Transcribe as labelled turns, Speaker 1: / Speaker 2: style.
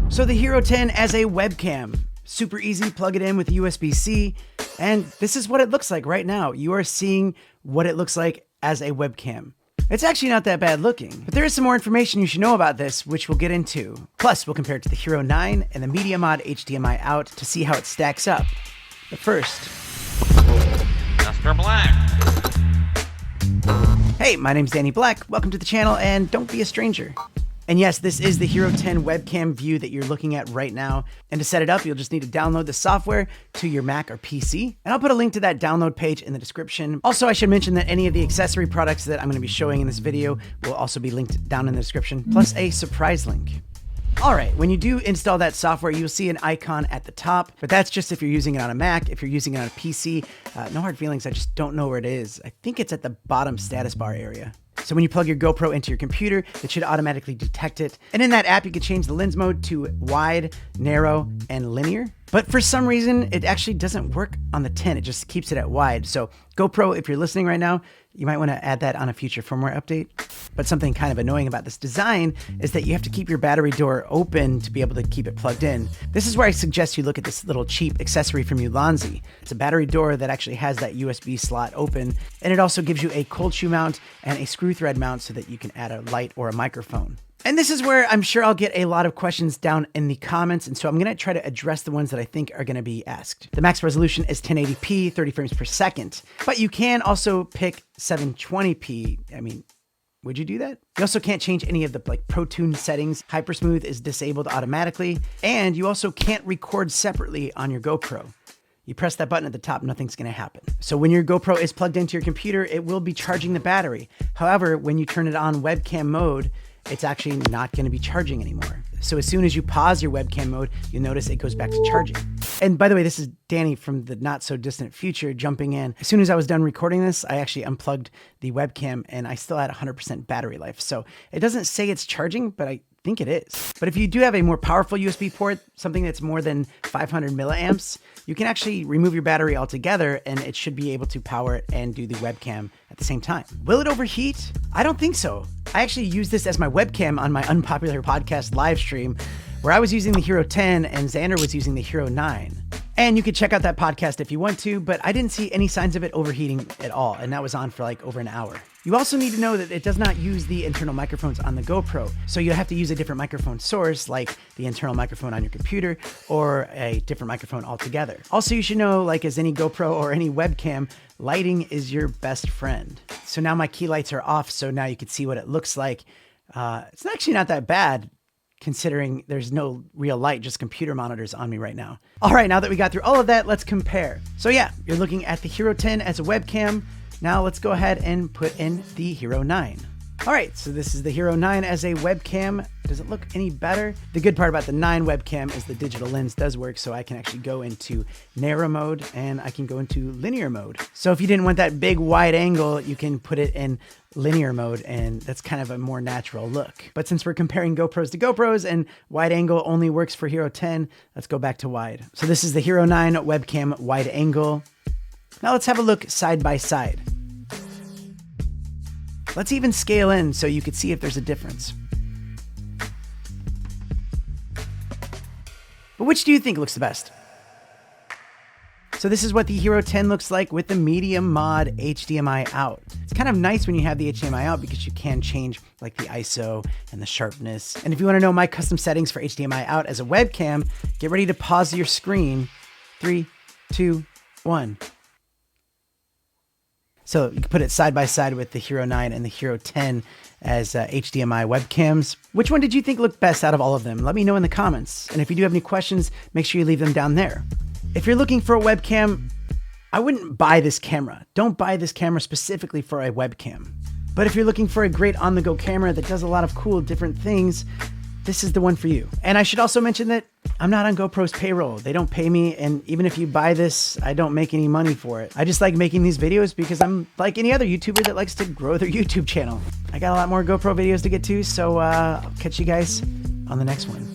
Speaker 1: So the Hero 10 as a webcam. Super easy, plug it in with USB-C, and this is what it looks like right now. You are seeing what it looks like as a webcam. It's actually not that bad looking, but there is some more information you should know about this, which we'll get into. Plus, we'll compare it to the Hero 9 and the Media Mod HDMI out to see how it stacks up. But first,
Speaker 2: Mr. Black.
Speaker 1: Hey, my name's Danny Black. Welcome to the channel, and don't be a stranger. And yes, this is the Hero 10 webcam view that you're looking at right now. And to set it up, you'll just need to download the software to your Mac or PC. And I'll put a link to that download page in the description. Also, I should mention that any of the accessory products that I'm going to be showing in this video will also be linked down in the description, plus a surprise link. All right, when you do install that software, you'll see an icon at the top, but that's just if you're using it on a Mac. If you're using it on a PC, no hard feelings, I just don't know where it is. I think it's at the bottom status bar area. So when you plug your GoPro into your computer, it should automatically detect it. And in that app, you can change the lens mode to wide, narrow, and linear. But for some reason, it actually doesn't work on the 10. It just keeps it at wide. So GoPro, if you're listening right now, you might want to add that on a future firmware update. But something kind of annoying about this design is that you have to keep your battery door open to be able to keep it plugged in. This is where I suggest you look at this little cheap accessory from Ulanzi. It's a battery door that actually has that USB slot open, and it also gives you a cold shoe mount and a screw thread mount so that you can add a light or a microphone. And this is where I'm sure I'll get a lot of questions down in the comments, and so I'm going to try to address the ones that I think are going to be asked. The max resolution is 1080p, 30 frames per second, but you can also pick 720p. I mean, would you do that? You also can't change any of the Pro Tune settings. Hypersmooth is disabled automatically, and you also can't record separately on your GoPro. You press that button at the top, nothing's going to happen. So when your GoPro is plugged into your computer, it will be charging the battery. However, when you turn it on webcam mode, it's actually not going to be charging anymore. So as soon as you pause your webcam mode, you'll notice it goes back to charging. And by the way, this is Danny from the not so distant future jumping in. As soon as I was done recording this, I actually unplugged the webcam and I still had 100% battery life. So it doesn't say it's charging, but I think it is. But if you do have a more powerful USB port, something that's more than 500 milliamps, you can actually remove your battery altogether and it should be able to power it and do the webcam at the same time. Will it overheat? I don't think so. I actually used this as my webcam on my unpopular podcast live stream where I was using the Hero 10 and Xander was using the Hero 9. And you could check out that podcast if you want to, but I didn't see any signs of it overheating at all. And that was on for over an hour. You also need to know that it does not use the internal microphones on the GoPro. So you have to use a different microphone source, like the internal microphone on your computer or a different microphone altogether. Also, you should know, as any GoPro or any webcam, lighting is your best friend. So now my key lights are off. So now you can see what it looks like. It's actually not that bad, considering there's no real light, just computer monitors on me right now. All right, now that we got through all of that, let's compare. So yeah, you're looking at the Hero 10 as a webcam. Now let's go ahead and put in the Hero 9. All right, so this is the Hero 9 as a webcam. Does it look any better? The good part about the 9 webcam is the digital lens does work, so I can actually go into narrow mode and I can go into linear mode. So if you didn't want that big wide angle, you can put it in linear mode, and that's kind of a more natural look. But since we're comparing GoPros to GoPros and wide angle only works for Hero 10, let's go back to wide. So this is the Hero 9 webcam wide angle. Now let's have a look side by side. Let's even scale in so you could see if there's a difference. But which do you think looks the best? So this is what the Hero 10 looks like with the Media Mod HDMI out. It's kind of nice when you have the HDMI out because you can change the ISO and the sharpness. And if you want to know my custom settings for HDMI out as a webcam, get ready to pause your screen. 3, 2, 1. So you can put it side by side with the Hero 9 and the Hero 10 as HDMI webcams. Which one did you think looked best out of all of them? Let me know in the comments. And if you do have any questions, make sure you leave them down there. If you're looking for a webcam, I wouldn't buy this camera. Don't buy this camera specifically for a webcam. But if you're looking for a great on-the-go camera that does a lot of cool different things, this is the one for you. And I should also mention that I'm not on GoPro's payroll. They don't pay me, and even if you buy this, I don't make any money for it. I just like making these videos because I'm like any other YouTuber that likes to grow their YouTube channel. I got a lot more GoPro videos to get to, so I'll catch you guys on the next one.